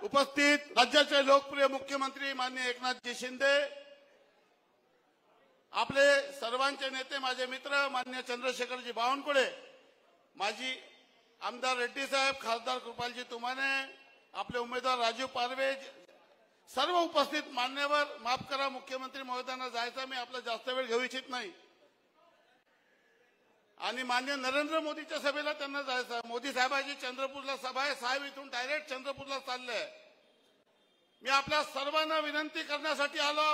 उपस्थित राज्याचे लोकप्रिय मुख्यमंत्री माननीय एकनाथजी शिंदे, आपले सर्वांचे नेते माझे मित्र माननीय चंद्रशेखरजी बावनकुळे, माजी आमदार रेड्डी साहेब, खासदार कृपालजी तुमाने, आपले उमेदवार राजू पारवे, सर्व उपस्थित मान्यवर, माफ करा मुख्यमंत्री महोदयांना जायचं, मी आपला जास्त वेळ घेऊ इच्छित नाही आणि माननीय नरेंद्र मोदीच्या सभेला त्यांना जायचं. मोदी साहेबांची चंद्रपूरला सभा आहे, साहेब इथून डायरेक्ट चंद्रपूरला चालले. मी आपल्या सर्वांना विनंती करण्यासाठी आलो.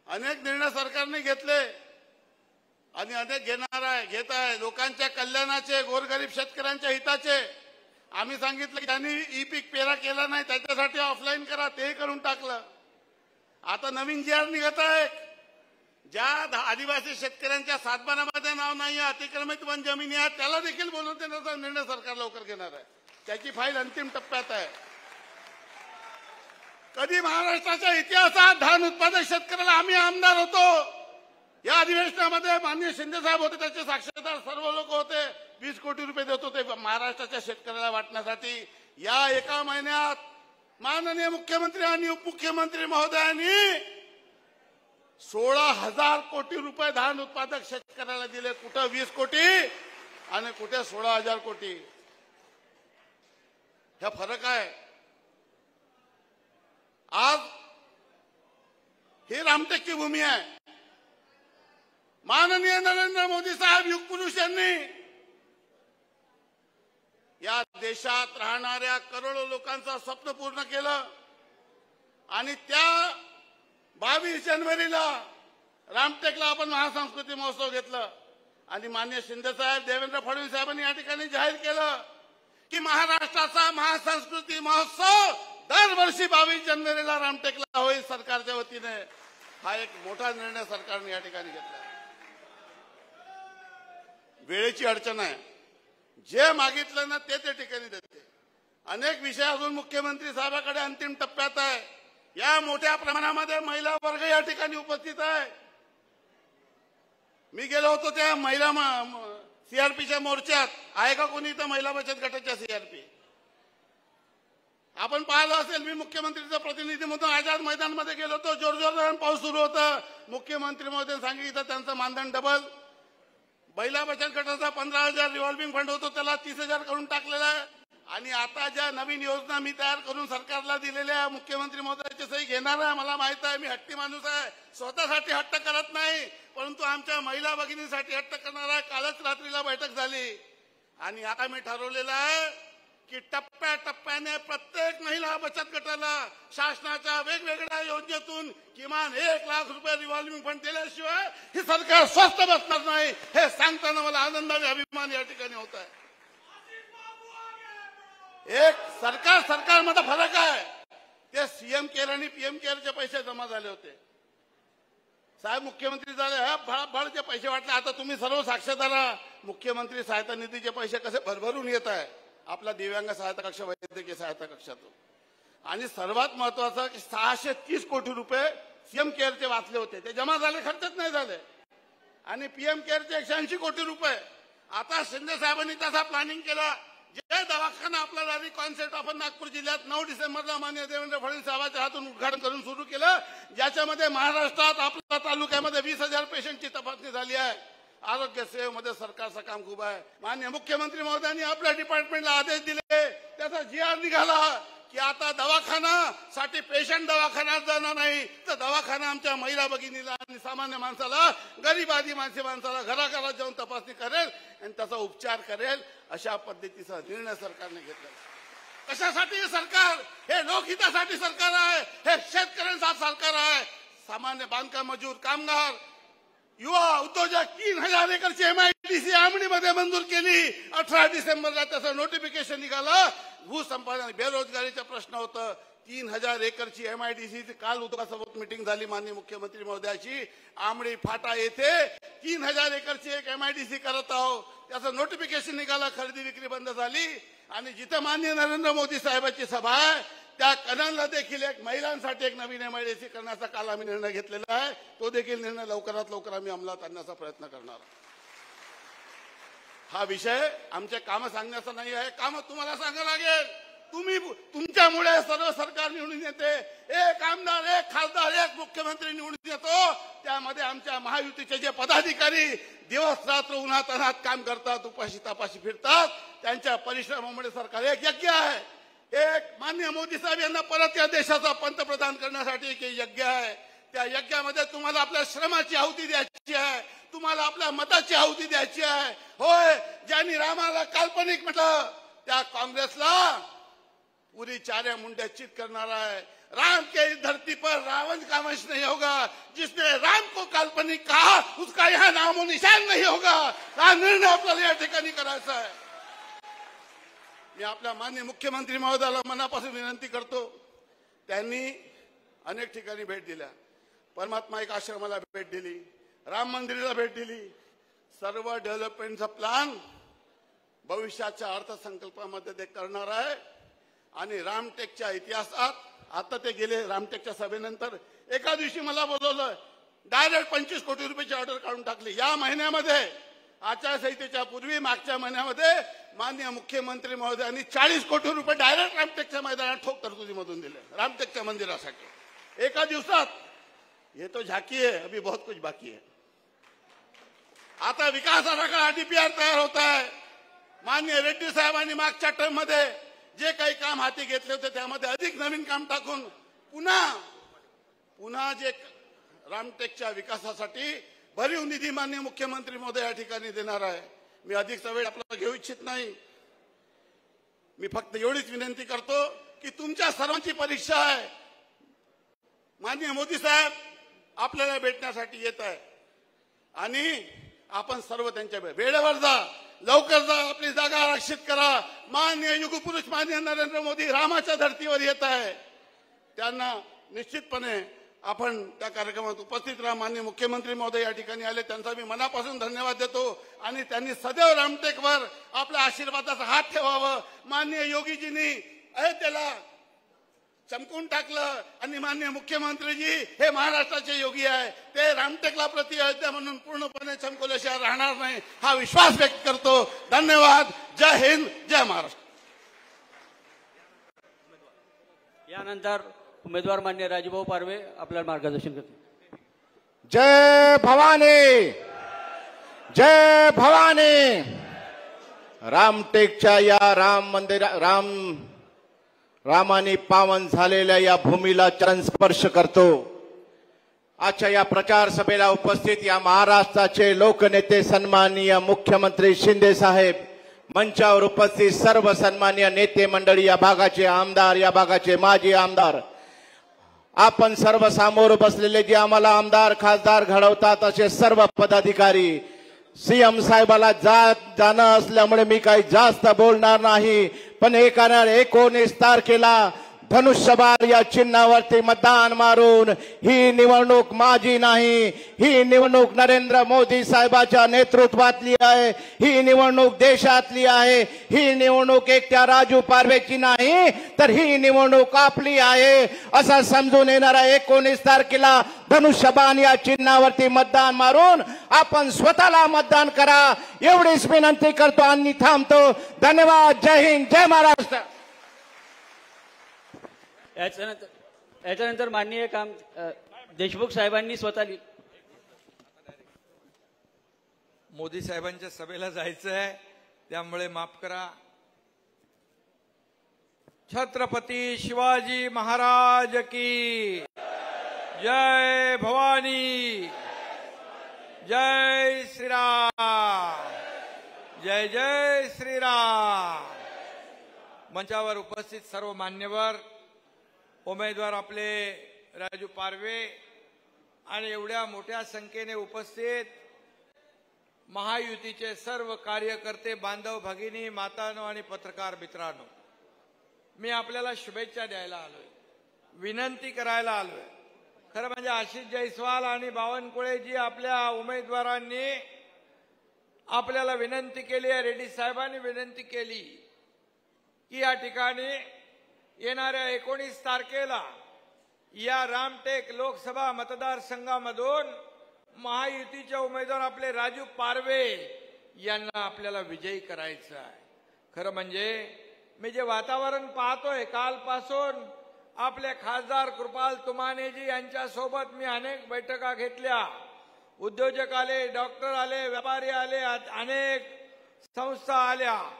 अनेक निर्णय सरकारने घेतले आणि अनेक घेत आहे लोकांच्या कल्याणाचे, गोरगरीब शेतकऱ्यांच्या हिताचे. आम्ही सांगितलं की त्यांनी ई पीक पेरा केला नाही त्याच्यासाठी ऑफलाईन करा, ते करून टाकलं. आता नवीन जीआर निघत आहे, ज्या आदिवासी शेतकऱ्यांच्या सातबारामध्ये नाव नाही, अतिक्रमित वन जमिनी आहेत, त्याला देखील बोलून देण्याचा निर्णय सरकार लवकर घेणार आहे. त्याची फाईल अंतिम टप्प्यात आहे. कधी महाराष्ट्राच्या इतिहासात धान उत्पादक शेतकऱ्याला आम्ही आमदार होतो. या अधिवेशनामध्ये माननीय शिंदे साहेब होते, त्याचे साक्षीदार सर्व लोक होते. 20 कोटी रुपये देत होते महाराष्ट्राच्या शेतकऱ्याला वाटण्यासाठी. या एका महिन्यात माननीय मुख्यमंत्री आणि उपमुख्यमंत्री महोदयांनी 16,000 कोटी रुपये धान उत्पादक शेतकऱ्याला दिले. कुठं 20 कोटी आणि कुठे 16,000 कोटी. हा फरक आहे. आज ही रामटेकची भूमी आहे. माननीय नरेंद्र मोदी साहेब युग पुरुष यांनी या देशात राहणाऱ्या करोडो लोकांचं स्वप्न पूर्ण केलं आणि त्या 22 जानेवारीला रामटेकला आपण महासंस्कृती महोत्सव घेतला आणि माननीय शिंदे साहेब, देवेंद्र फडणवीस साहेबांनी या ठिकाणी जाहीर केलं की महाराष्ट्राचा महासंस्कृती महोत्सव दरवर्षी 22 जानेवारीला रामटेकला होईल सरकारच्या वतीने. हा एक मोठा निर्णय सरकारने या ठिकाणी घेतला. वेळेची अडचण आहे. जे मागितलं ना ते ठिकाणी देते. अनेक विषय अजून मुख्यमंत्री साहेबांकडे अंतिम टप्प्यात आहे. या मोठ्या प्रमाणामध्ये महिला वर्ग या ठिकाणी उपस्थित आहे. मी गेलो होतो त्या महिला सीआरपीच्या मोर्चात. आहे का कोणी इथं महिला बचत गटाच्या सीआरपी? आपण पाहिलं असेल, मी मुख्यमंत्रीचा प्रतिनिधी म्हणून आझाद मैदानमध्ये गेलो होतो. जोरजोरात पाऊस सुरू होता. मुख्यमंत्री महोदय सांगितलं त्यांचं मानधन डबल. महिला बचत गटाचा 15,000 रिव्हॉल्विंग फंड होतो, त्याला 30,000 करून टाकलेला आहे. आणि आता ज्या नवीन योजना मी तयार करून सरकारला दिलेल्या मुख्यमंत्री महोदयाची सही घेणार आहे. मला माहित आहे मी हट्टी माणूस आहे, स्वतःसाठी हट्ट करत नाही, परंतु आमच्या महिला भगिनीसाठी हट्ट करणार आहे. कालच रात्रीला बैठक झाली आणि आता मी ठरवलेलं आहे की टप्प्याटप्प्याने प्रत्येक महिला बचत गटाला शासनाच्या वेगवेगळ्या योजनेतून किमान 1 लाख रुपये रिव्हॉल्विंग फंड दिल्याशिवाय हे सरकार स्वस्थ बसणार नाही. हे सांगताना मला आनंद आणि अभिमान या ठिकाणी होत आहे. एक सरकारमध्ये फरक आहे. ते सीएम केअर आणि पीएम केअरचे पैसे जमा झाले होते. साहेब मुख्यमंत्री झाले, भडभड जे पैसे वाटले. आता तुम्ही सर्व साक्षीदार, मुख्यमंत्री सहायता निधीचे पैसे कसे भरभरून येत आहे आपला दिव्यांग सहायता कक्ष, वैद्यकीय सहायता कक्षातून. आणि सर्वात महत्वाचं की 630 कोटी रुपये सीएम केअरचे वाचले होते, ते जमा झाले, खर्चच नाही झाले. आणि पीएम केअरचे 180 कोटी रुपये. आता शिंदे साहेबांनी तसा प्लॅनिंग केला. जे दवाखाना आपला झाली कॉन्सेप्ट आपण नागपूर जिल्ह्यात 9 डिसेंबरला माननीय देवेंद्र फडणवीस साहेबांच्या हातून उद्घाटन करून सुरू केलं, ज्याच्यामध्ये महाराष्ट्रात आपल्या तालुक्यामध्ये 20,000 पेशंटची तपासणी झाली आहे. आरोग्य सेवेमध्ये सरकारचं काम खूप आहे. माननीय मुख्यमंत्री महोदयांनी आपल्या डिपार्टमेंटला आदेश दिले, त्याचा जीआर निघाला की आता दवाखानासाठी पेशंट दवाखान्यात जाणार नाही, तर दवाखाना आमच्या महिला भगिनीला आणि सामान्य माणसाला, गरीब आदिवासी माणसाला घराघरात जाऊन तपासणी करेल आणि त्याचा उपचार करेल. अशा पद्धतीचा निर्णय सरकारने घेतला. कशासाठी सरकार? हे लोकहितासाठी सरकार आहे. हे शेतकऱ्यांसाठी सरकार आहे. सामान्य बांधकाम मजूर, कामगार, युवा उद्योजक 3,000 एकरची एमआयडीसी आमणीमध्ये मंजूर केली. 18 डिसेंबरला त्याचं नोटिफिकेशन निघालं. भूसंपादन बेरोजगारीचा प्रश्न होतं. 3,000 एकरची एमआयडीसी. काल उद्योगासोबत मिटिंग झाली माननीय मुख्यमंत्री महोदयाची. आमणी फाटा येथे 3,000 एकरची एक एमआयडीसी करत आहोत. त्याचं नोटिफिकेशन निघालं. खरेदी विक्री बंद झाली. आणि जिथे माननीय नरेंद्र मोदी साहेबांची सभा आहे त्या कन्हानला देखील एक महिलांसाठी एक नवीन एमआयडीसी करण्याचा काल आम्ही निर्णय घेतलेला आहे. तो देखील निर्णय लवकरात लवकर आम्ही अंमलात आणण्याचा प्रयत्न करणार आहोत. हा विषय आमचे काम सांगण्याचा नाही आहे. काम तुम्हाला सांगावं लागेल. तुम्ही तुमच्यामुळे सर्व सरकार निवडून येते. एक आमदार, एक खासदार, एक मुख्यमंत्री निवडून येतो. त्यामध्ये आमच्या महायुतीचे जे पदाधिकारी दिवस रात्र उन्हात अनात काम करतात, उपाशी तापाशी फिरतात, त्यांच्या परिश्रमामुळे सरकार एक यज्ञ आहे. एक माननीय मोदी साहेब यांना परत या देशाचा पंतप्रधान करण्यासाठी एक यज्ञ आहे. त्या यज्ञामध्ये तुम्हाला आपल्या श्रमाची आहुती द्यायची आहे, तुम्हाला आपल्या मताची आहुती द्यायची आहे. होय, ज्यांनी रामाला काल्पनिक म्हटलं त्या काँग्रेसला पूरी चारे मुंडे चित करना है. राम के इस धरती पर रावण का वंश नहीं होगा. जिसने राम को काल्पनिक कहा उसका यहाँ नामो निशान नहीं होगा. हा निर्णय आपल्याला या ठिकाणी करायचा आहे. मी आपल्या माननीय मुख्यमंत्री महोदयाला मनापासून विनंती करतो. त्यांनी अनेक ठिकाणी भेट दिल्या. परमात्मा एक आश्रमाला भेट दिली, राम मंदिराला भेट दिली. सर्व डेव्हलपमेंटचा प्लॅन भविष्याच्या अर्थसंकल्पामध्ये ते करणार आहे. आणि रामटेकच्या इतिहासात आता ते गेले रामटेकच्या सभेनंतर एका दिवशी मला बोलवलं, डायरेक्ट 25 कोटी रुपयाची ऑर्डर काढून टाकली. या महिन्यामध्ये आचारसंहितेच्या पूर्वी मागच्या महिन्यामध्ये माननीय मुख्यमंत्री महोदयांनी 40 कोटी रुपये डायरेक्ट रामटेकच्या मैदानात ठोक तरतुदीमधून दिले रामटेकच्या मंदिरासाठी एका दिवसात. ये तो झाकी है, अभी बहुत कुछ बाकी है. आता विकास आराखडा डीपीआर तयार होत आहे. माननीय रेड्डी साहेबांनी मागच्या टर्म मध्ये जे काही काम हाती घेतले होते त्यामध्ये अधिक नवीन काम टाकून पुन्हा जे रामटेकच्या विकासासाठी भरीव निधी माननीय मुख्यमंत्री महोदय या ठिकाणी देणार आहे. मी अधिकचा वेळ आपल्याला घेऊ इच्छित नाही. मी फक्त एवढीच विनंती करतो की तुमच्या सर्वांची परीक्षा आहे. माननीय मोदी साहेब आपल्याला भेटण्यासाठी येत आहे आणि आपण सर्व त्यांच्या वेळेवर जा, लवकर जा, आपली जागा आरक्षित करा. माननीय युगपुरुष माननीय नरेंद्र मोदी रामाच्या धर्तीवर येत आहे. त्यांना निश्चितपणे आपण त्या कार्यक्रमात उपस्थित राहा. माननीय मुख्यमंत्री महोदय या ठिकाणी आले, त्यांचा मी मनापासून धन्यवाद देतो. आणि त्यांनी सदैव रामटेकवर आपल्या आशीर्वादाचा हात ठेवावं. माननीय योगीजींनी अयोध्येला चमकून टाकलं आणि माननीय मुख्यमंत्रीजी हे महाराष्ट्राचे योगी आहे. ते रामटेकला प्रति अयोध्या म्हणून पूर्णपणे चमकवल्याशिवाय राहणार नाही हा विश्वास व्यक्त करतो. धन्यवाद. जय हिंद, जय महाराष्ट्र. यानंतर उमेदवार मान्य राजूभाऊ पारवे आपल्याला मार्गदर्शन करतील. जय भवानी, जय भवानी. रामटेकच्या या रामाने पावन झालेल्या या भूमीला चरण स्पर्श करतो. आजच्या या प्रचार सभेला उपस्थित या महाराष्ट्राचे लोकनेते सन्माननीय मुख्यमंत्री शिंदे साहेब, मंचावर उपस्थित सर्व सन्माननीय नेते मंडळी, या भागाचे आमदार, या भागाचे माजी आमदार, आपण सर्व समोर बसलेले जे आम्हाला आमदार खासदार घडवतात असे सर्व पदाधिकारी, सीएम साहेबाला जाणं असल्यामुळे मी काही जास्त बोलणार नाही. पण 19 तारखेला धनुष्यबाण या चिन्हावरती मतदान मारून ही निवडणूक माझी नाही, ही निवडणूक नरेंद्र मोदी साहेबांच्या नेतृत्वातली आहे, ही निवडणूक देशातली आहे, ही निवडणूक एकट्या राजू पारवेची नाही तर ही निवडणूक आपली आहे असं समजून येणारा 19 तारखेला धनुष्यबाण या चिन्हावरती मतदान मारून आपण स्वतःला मतदान करा एवढीच विनंती करतो आणि थांबतो. धन्यवाद. जय हिंद, जय महाराष्ट्र. याच्यानंतर माननीय देशमुख साहेबांनी स्वतः मोदी साहेबांच्या सभेला जायचं आहे, त्यामुळे माफ करा. छत्रपती शिवाजी महाराज की जय. भवानी, जय श्रीराम, जय जय श्रीराम. मंचावर उपस्थित सर्व मान्यवर उमेदवार आपले राजू पारवे आणि एवढ्या मोठ्या संख्येने उपस्थित महायुतीचे सर्व कार्यकर्ते बांधव भगिनी मातांनो आणि पत्रकार मित्रांनो, मी आपल्याला शुभेच्छा द्यायला आलोय, विनंती करायला आलोय. खरं म्हणजे आशिष जयस्वाल आणि बावनकुळे जी आपल्या उमेदवारांनी आपल्याला विनंती केली आहे, रेड्डी साहेबांनी विनंती केली की या ठिकाणी येणाऱ्या 19 तारखेला या रामटेक लोकसभा मतदारसंघामधून महायुतीचे उमेदवार आपले राजू पारवे यांना आपल्याला विजयी करायचं आहे. खरं म्हणजे मी जे वातावरण पाहतोय कालपासून, आपले खासदार कृपाल तुमानेजी यांच्यासोबत मी अनेक बैठका घेतल्या. उद्योजक आले, डॉक्टर आले, व्यापारी आले, अनेक संस्था आल्या.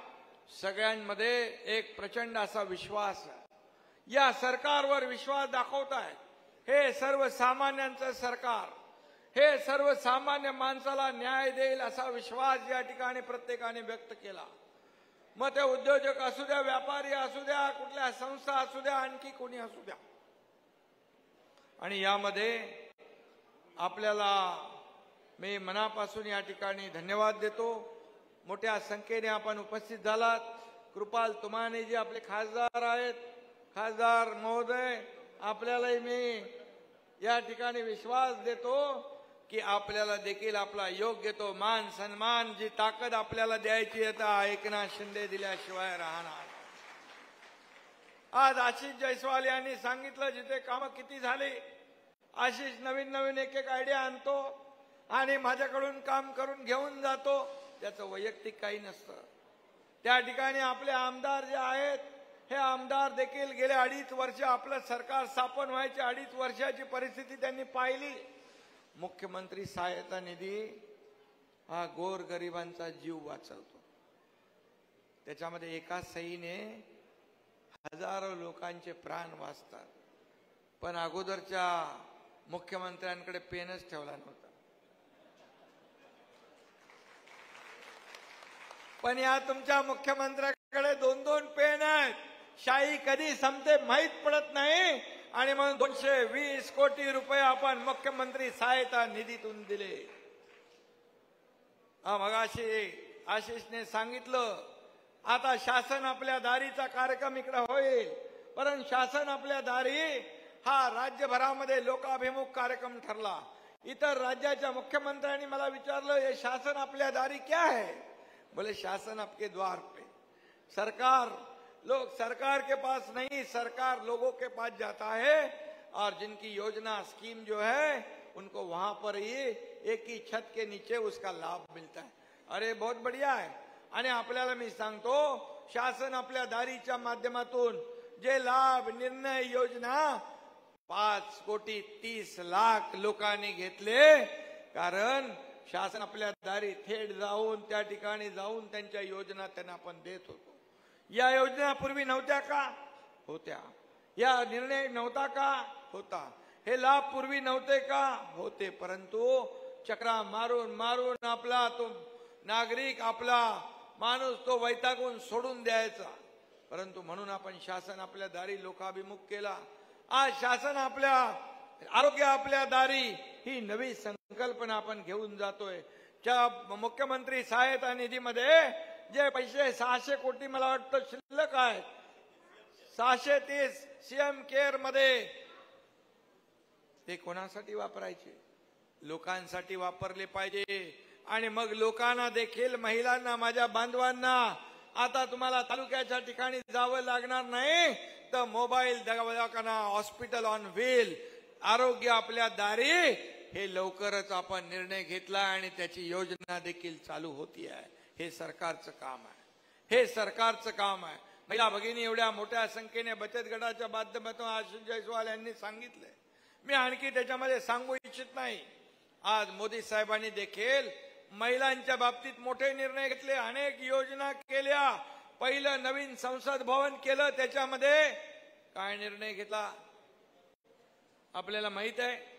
सगळ्यांमध्ये एक प्रचंड असा विश्वास आहे. या सरकारवर विश्वास दाखवताय. हे सर्वसामान्यांचं सरकार, हे सर्वसामान्य माणसाला न्याय देईल असा विश्वास या ठिकाणी प्रत्येकाने व्यक्त केला. मग ते उद्योजक असू द्या, व्यापारी असू द्या, कुठल्या संस्था असू द्या, आणखी कोणी असू द्या. आणि यामध्ये आपल्याला मी मनापासून या ठिकाणी धन्यवाद देतो. मोठ्या संख्येने आपण उपस्थित झालात. कृपाल तुमानेजी आपले खासदार आहेत. खासदार महोदय, आपल्यालाही मी या ठिकाणी विश्वास देतो की आपल्याला देखील आपला योग्य तो मान सन्मान, जी ताकद आपल्याला द्यायची आता एकनाथ शिंदे दिल्याशिवाय राहणार. आज आशिष जयस्वाल यांनी सांगितलं जिथे कामं किती झाली. आशिष नवीन नवीन एक एक आयडिया आणतो आणि माझ्याकडून काम करून घेऊन जातो. त्याचं वैयक्तिक काही नसतं. त्या ठिकाणी आपले आमदार जे आहेत, हे आमदार देखील गेले 2.5 वर्ष आपलं सरकार स्थापन व्हायची 2.5 वर्षाची परिस्थिती त्यांनी पाहिली. मुख्यमंत्री सहायता निधी हा गोरगरिबांचा जीव वाचवतो. त्याच्यामध्ये एका सहीने हजारो लोकांचे प्राण वाचतात. पण अगोदरच्या मुख्यमंत्र्यांकडे पेनच ठेवला नव्हता. पण या तुमच्या मुख्यमंत्र्याकडे 2-2 पेन आहेत. शाही कधी संपते माहीत पडत नाही. आणि म्हणून 220 कोटी रुपये आपण मुख्यमंत्री सहायता निधीतून दिले. मगाशी आशिषने सांगितलं, आता शासन आपल्या दारीचा कार्यक्रम इकडे होईल. परंतु शासन आपल्या दारी हा राज्यभरामध्ये लोकाभिमुख कार्यक्रम ठरला. इतर राज्याच्या मुख्यमंत्र्यांनी मला विचारलं, ये शासन आपल्या दारी क्या है? बोले शासन आपके द्वार पे. सरकार के पास नहीं, सरकार लोगों के पास जाता है. और जिनकी योजना स्कीम जो है उनको वहां पर ही एक ही छत के नीचे उसका लाभ मिलता है. अरे बहुत बढ़िया आहे. आणि आपल्याला मी सांगतो, शासन आपल्या दारीच्या माध्यमातून जे लाभ, निर्णय, योजना 5,30,00,000 लोकांनी घेतले. कारण शासन आपल्या दारी थेट जाऊन त्या ठिकाणी जाऊन त्यांच्या योजना त्यांना आपण देत होतो. या योजना पूर्वी नव्हत्या का? होत्या. या निर्णय नव्हता का? होता. हे लाभ पूर्वी नव्हते का? होते. परंतु चक्रा मारून मारून आपला तो नागरिक, आपला माणूस तो वैतागून सोडून द्यायचा. परंतु म्हणून आपण शासन आपल्या दारी लोकाभिमुख केला. आज शासन आपल्या आरोग्य आपल्या दारी ही नवी संकल्पना आपण घेऊन जातोय. त्या मुख्यमंत्री सहायता निधीमध्ये जे पैसे 600 कोटी मला वाटतं शिल्लक आहेत, 630 सीएम केअर मध्ये, ते कोणासाठी वापरायचे? लोकांसाठी वापरले पाहिजे. आणि मग लोकांना देखील, महिलांना, माझ्या बांधवांना आता तुम्हाला तालुक्याच्या ठिकाणी जावं लागणार नाही. तर मोबाईल दवाखाना, हॉस्पिटल ऑन व्हील, आरोग्य आपल्या दारी, हे लवकरच आपण निर्णय घेतला आणि त्याची योजना देखील चालू होती आहे. हे सरकारचं काम आहे. हे सरकारचं काम आहे. महिला भगिनी एवढ्या मोठ्या संख्येने बचत गटाच्या माध्यमातून आशिष जयस्वाल यांनी सांगितलंय. मी आणखी त्याच्यामध्ये सांगू इच्छित नाही. आज मोदी साहेबांनी देखील महिलांच्या बाबतीत मोठे निर्णय घेतले, अनेक योजना केल्या. पहिलं नवीन संसद भवन केलं. त्याच्यामध्ये काय निर्णय घेतला आपल्याला माहित आहे?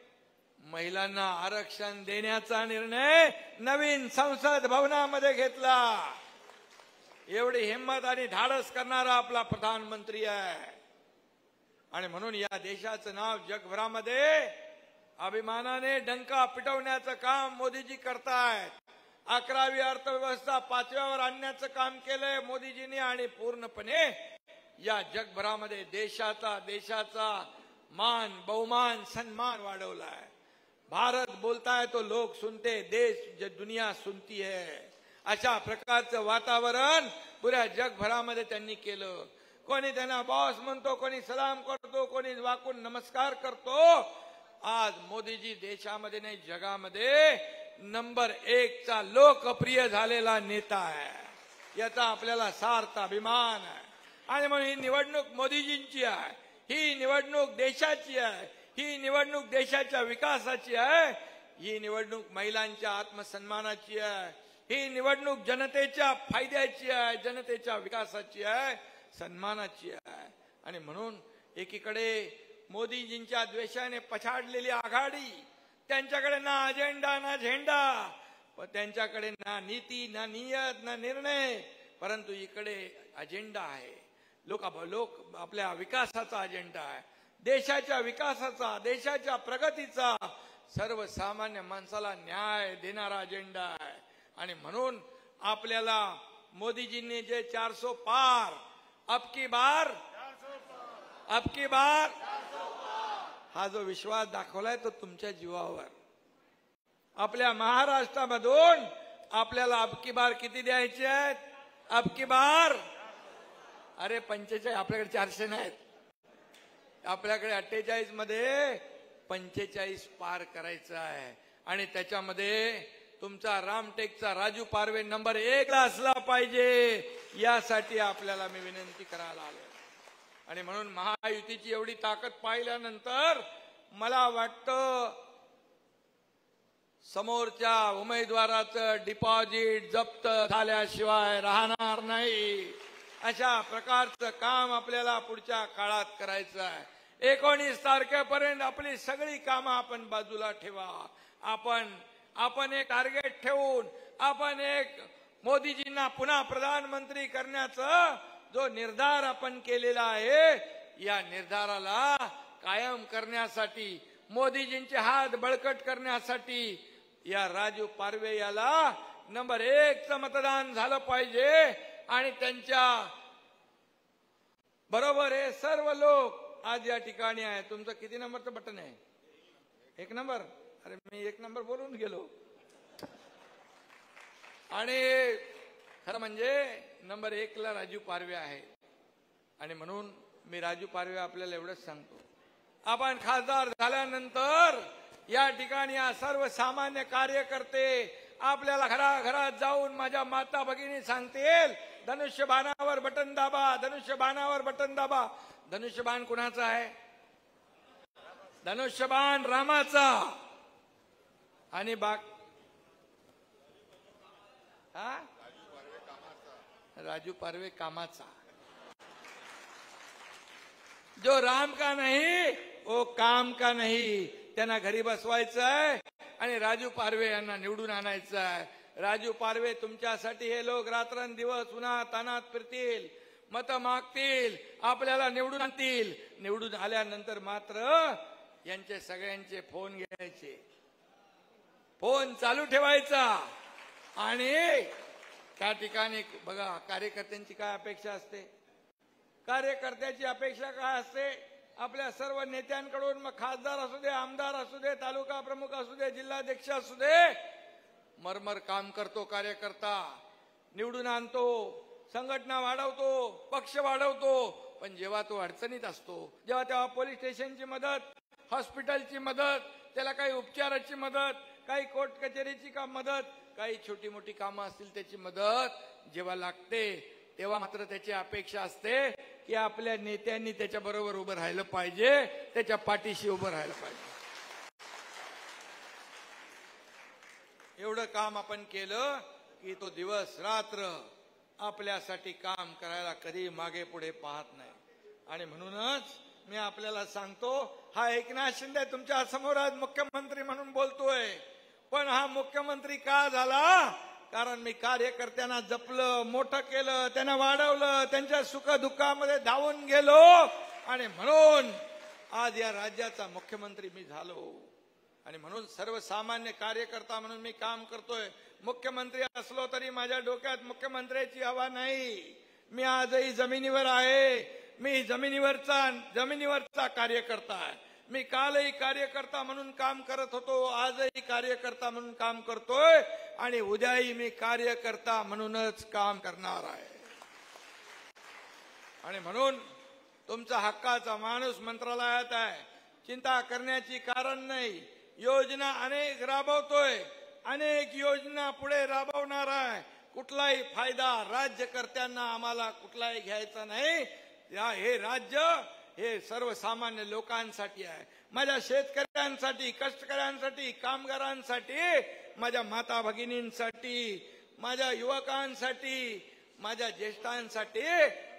महिलांना आरक्षण देण्याचा निर्णय नवीन संसद भवनामध्ये घेतला. एवढी हिंमत आणि धाडस करणारा आपला प्रधानमंत्री आहे. आणि म्हणून या देशाचं नाव जगभरामध्ये अभिमानाने डंका पिटवण्याचं काम मोदीजी करतायत. 11वी अर्थव्यवस्था 5व्यावर आणण्याचं काम केलंय मोदीजींनी. आणि पूर्णपणे या जगभरामध्ये देशाचा मान, बहुमान, सन्मान वाढवलाय. भारत बोलता है तो लोग सुनते, देश दुनिया सुनती है. अशा प्रकारचं वातावरण पुऱ्या जगभरामध्ये त्यांनी केलं. कोणी त्यांना बॉस म्हणतो, कोणी सलाम करतो, कोणी वाकून नमस्कार करतो. आज मोदीजी देशामध्ये नाही जगामध्ये नंबर 1 चा लोकप्रिय झालेला नेता आहे, याचा आपल्याला सार्थ अभिमान आहे. आणि म्हणून ही निवडणूक मोदीजींची आहे, ही निवडणूक देशाची आहे, ही निवडणूक देशाच्या विकासाची आहे, ही निवडणूक महिलांच्या आत्मसन्मानाची आहे, ही निवडणूक जनतेच्या फायद्याची आहे, जनतेच्या विकासाची आहे, सन्मानाची आहे. आणि म्हणून एकीकडे मोदीजींच्या द्वेषाने पछाडलेली आघाडी, त्यांच्याकडे ना अजेंडा ना झेंडा, पण त्यांच्याकडे ना नीती ना नियत ना निर्णय, परंतु इकडे अजेंडा आहे, लोक आपल्या विकासाचा अजेंडा आहे, देशाच्या विकासाचा, देशाच्या प्रगतीचा, सर्वसामान्य माणसाला न्याय देणारा अजेंडा आहे. आणि म्हणून आपल्याला मोदीजींनी जे 400 पार, अब की बार हा जो विश्वास दाखवलाय तो तुमच्या जीवावर. आपल्या महाराष्ट्रामधून आपल्याला अब की बार किती द्यायचे आहेत? अब की बार अरे 45, आपल्याकडे 400 नाहीत, आपल्याकडे 48 मध्ये 45 पार करायचं आहे. आणि त्याच्यामध्ये तुमचा रामटेकचा राजू पारवे नंबर 1 ला असला पाहिजे, यासाठी आपल्याला मी विनंती करायला आलो. आणि म्हणून महायुतीची एवढी ताकद पाहिल्यानंतर मला वाटतं समोरच्या उमेदवाराचं डिपॉझिट जप्त झाल्याशिवाय राहणार नाही. अशा प्रकारचं काम आपल्याला पुढच्या काळात करायचं आहे. 19 तारखेपर्यंत आपली सगळी कामं आपण बाजूला ठेवा. आपण एक टार्गेट ठेवून आपण एक मोदीजींना पुन्हा प्रधानमंत्री करण्याचा जो निर्धार आपण केलेला आहे, या निर्धाराला कायम करण्यासाठी, मोदीजींचे हात बळकट करण्यासाठी या राजू पारवे याला नंबर 1 चं मतदान झालं पाहिजे. आणि त्यांच्या बरोबर हे सर्व लोक आज या ठिकाणी आहे. तुमचं किती नंबरचं बटन आहे? 1 नंबर. अरे मी 1 नंबर बोलून गेलो. आणि खरं म्हणजे नंबर 1 ला राजू पारवे आहे. आणि म्हणून मी राजू पारवे आपल्याला एवढंच सांगतो, आपण खासदार झाल्यानंतर या ठिकाणी या सर्वसामान्य कार्यकर्ते आपल्याला घराघरात जाऊन माझ्या माता भगिनी सांगतील, धनुष्यबाणावर बटन दाबा, धनुष्यबाणावर बटन दाबा. धनुष्यबाण कुणाचा आहे? धनुष्यबाण रामाचा. आणि राजू पारवे कामाचा. जो राम का नहीं वो काम का नहीं. त्यांना घरी बसवायचं आहे आणि राजू पारवे यांना निवडून आणायचं आहे. राजू पारवे तुमच्यासाठी हे लोक रात्रंदिवस उन्हात तानात फिरतील, मत मागतील, आपल्याला निवडून आणतील. निवडून आल्यानंतर मात्र यांचे सगळ्यांचे फोन घ्यायचे, फोन चालू ठेवायचा. आणि त्या ठिकाणी बघा कार्यकर्त्यांची काय अपेक्षा असते. कार्यकर्त्याची अपेक्षा काय असते? आपल्या सर्व नेत्यांकडून, मग खासदार असू दे, आमदार असू दे, तालुका प्रमुख असू दे, जिल्हाध्यक्ष असू दे, मरमर काम करतो कार्यकर्ता, निवडून आणतो, संघटना वाढवतो, पक्ष वाढवतो. पण जेव्हा तो अडचणीत असतो, तेव्हा पोलीस स्टेशनची मदत, हॉस्पिटलची मदत, त्याला काही उपचाराची मदत, काही कोर्ट कचेरीची मदत, काही छोटी मोठी कामं असतील त्याची मदत जेव्हा लागते, तेव्हा मात्र त्याची अपेक्षा असते की आपल्या नेत्यांनी त्याच्या बरोबर उभं राहिलं पाहिजे, त्याच्या पाठीशी उभं राहिलं पाहिजे. एवढं काम आपण केलं की तो दिवस रात्र आपल्यासाठी काम करायला कधी मागे पुढे पाहत नाही. आणि म्हणूनच मी आपल्याला सांगतो, हा एकनाथ शिंदे तुमच्या समोर आज मुख्यमंत्री म्हणून बोलतोय. पण हा मुख्यमंत्री का झाला? कारण मी कार्यकर्त्यांना जपलं, मोठं केलं, त्यांना वाढवलं, त्यांच्या सुखदुःखामध्ये धावून गेलो. आणि म्हणून आज या राज्याचा मुख्यमंत्री मी झालो. आणि म्हणून सर्वसामान्य कार्यकर्ता म्हणून मी काम करतोय. मुख्यमंत्री असलो तरी माझ्या डोक्यात मुख्यमंत्र्याची हवा नाही. मी आजही जमिनीवर आहे. मी जमिनीवरचा कार्यकर्ता आहे. मी कालही कार्यकर्ता म्हणून काम करत होतो, आजही कार्यकर्ता म्हणून काम करतोय आणि उद्याही मी कार्यकर्ता म्हणूनच काम करणार आहे. आणि म्हणून तुमचा हक्काचा माणूस मंत्रालयात आहे. चिंता करण्याची कारण नाही. योजना अनेक राबवतोय. अनेक योजना पुढे राबवणार आहे. कुठलाही फायदा राज्यकर्त्यांना आम्हाला कुठलाही घ्यायचा नाही. हे राज्य हे सर्वसामान्य लोकांसाठी आहे. माझ्या शेतकऱ्यांसाठी, कष्टकऱ्यांसाठी, कामगारांसाठी, माझ्या माता भगिनींसाठी, माझ्या युवकांसाठी, माझ्या ज्येष्ठांसाठी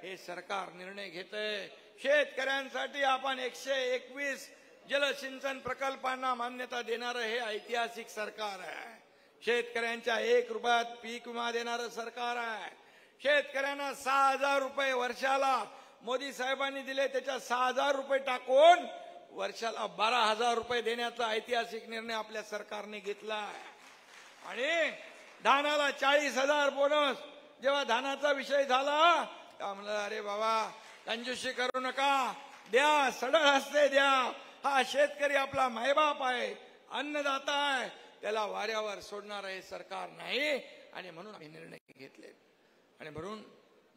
हे सरकार निर्णय घेतंय. शेतकऱ्यांसाठी आपण 121 जलसिंचन प्रकल्पांना मान्यता देणारं हे ऐतिहासिक सरकार आहे. शेतकऱ्यांच्या 1 रुपयात पीक विमा देणारं सरकार आहे. शेतकऱ्यांना 6,000 रुपये वर्षाला मोदी साहेबांनी दिले, त्याच्या 6,000 रुपये टाकून वर्षाला 12,000 रुपये देण्याचा ऐतिहासिक निर्णय आपल्या सरकारने घेतला आहे. आणि धानाला 40,000 बोनस. जेव्हा धानाचा विषय झाला तेव्हा म्हणलं अरे बाबा कंजूसी करू नका, द्या, सडळ हस्ते द्या. हा शेतकरी आपला मायबाप आहे, अन्नदाता आहे, त्याला वाऱ्यावर सोडणार हे सरकार नाही. आणि म्हणून आम्ही निर्णय घेतले. आणि म्हणून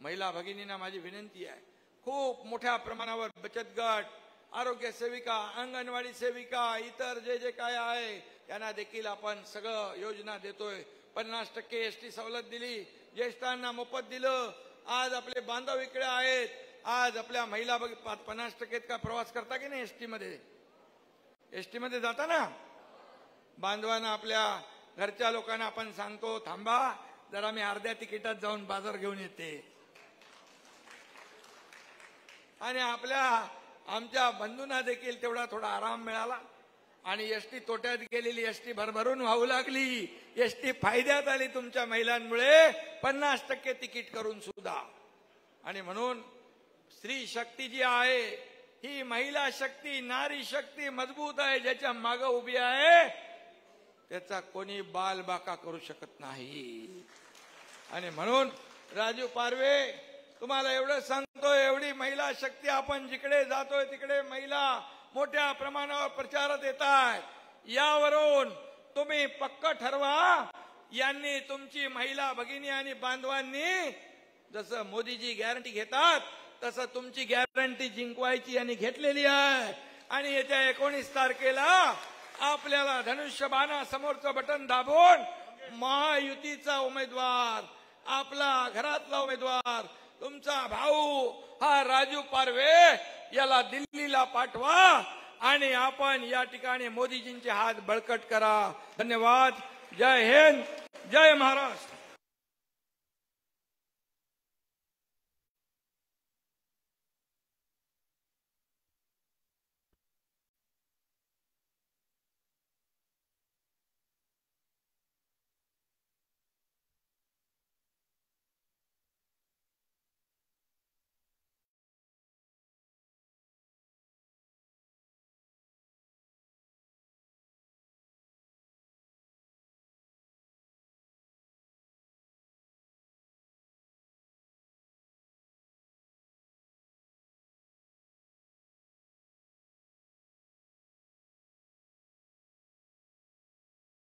महिला भगिनींना माझी विनंती आहे, खूप मोठ्या प्रमाणावर बचत गट, आरोग्य सेविका, अंगणवाडी सेविका, इतर जे जे काय आहे त्यांना देखील आपण सगळं योजना देतोय. 50% एसटी सवलत दिली, ज्येष्ठांना मोफत दिलं. आज आपले बांधव इकडे आहेत. आज आपल्या महिला 50% का प्रवास करता की नाही एसटी मध्ये जाता ना. बांधवांना, आपल्या घरच्या लोकांना आपण सांगतो थांबा जरा, मी अर्ध्या तिकिटात जाऊन बाजार घेऊन येते. आणि आमच्या बंधूंना देखील तेवढा थोडा आराम मिळाला. आणि एसटी तोट्यात गेलेली एसटी भरभरून वाहू लागली. एसटी फायद्यात आली तुमच्या महिलांमुळे, 50% तिकीट करून सुद्धा. आणि म्हणून स्त्री शक्ती जी आहे ही महिला शक्ती, नारी शक्ती मजबूत आहे. ज्याच्या मागे उभी आहे त्याचा कोणी बालबाका करू शकत नाही. आणि म्हणून राजू पारवे तुम्हाला एवढं सांगतो, एवढी महिला शक्ती आपण जिकडे जातोय तिकडे महिला मोठ्या प्रमाणावर प्रचारात येत आहेत. यावरून तुम्ही पक्क ठरवा, यांनी तुमची महिला भगिनी आणि बांधवांनी जसं मोदीजी गॅरंटी घेतात तसं तुमची गॅरंटी जिंकवायची यांनी घेतलेली आहे. आणि येत्या 19 तारखेला आपल्याला धनुष्यबाणा समोरचं बटन दाबून महायुतीचा उमेदवार, आपला घरातला उमेदवार, तुमचा भाऊ हा राजू पारवे याला दिल्लीला पाठवा आणि आपण या ठिकाणी मोदीजींचे हात बळकट करा. धन्यवाद. जय हिंद, जय महाराष्ट्र.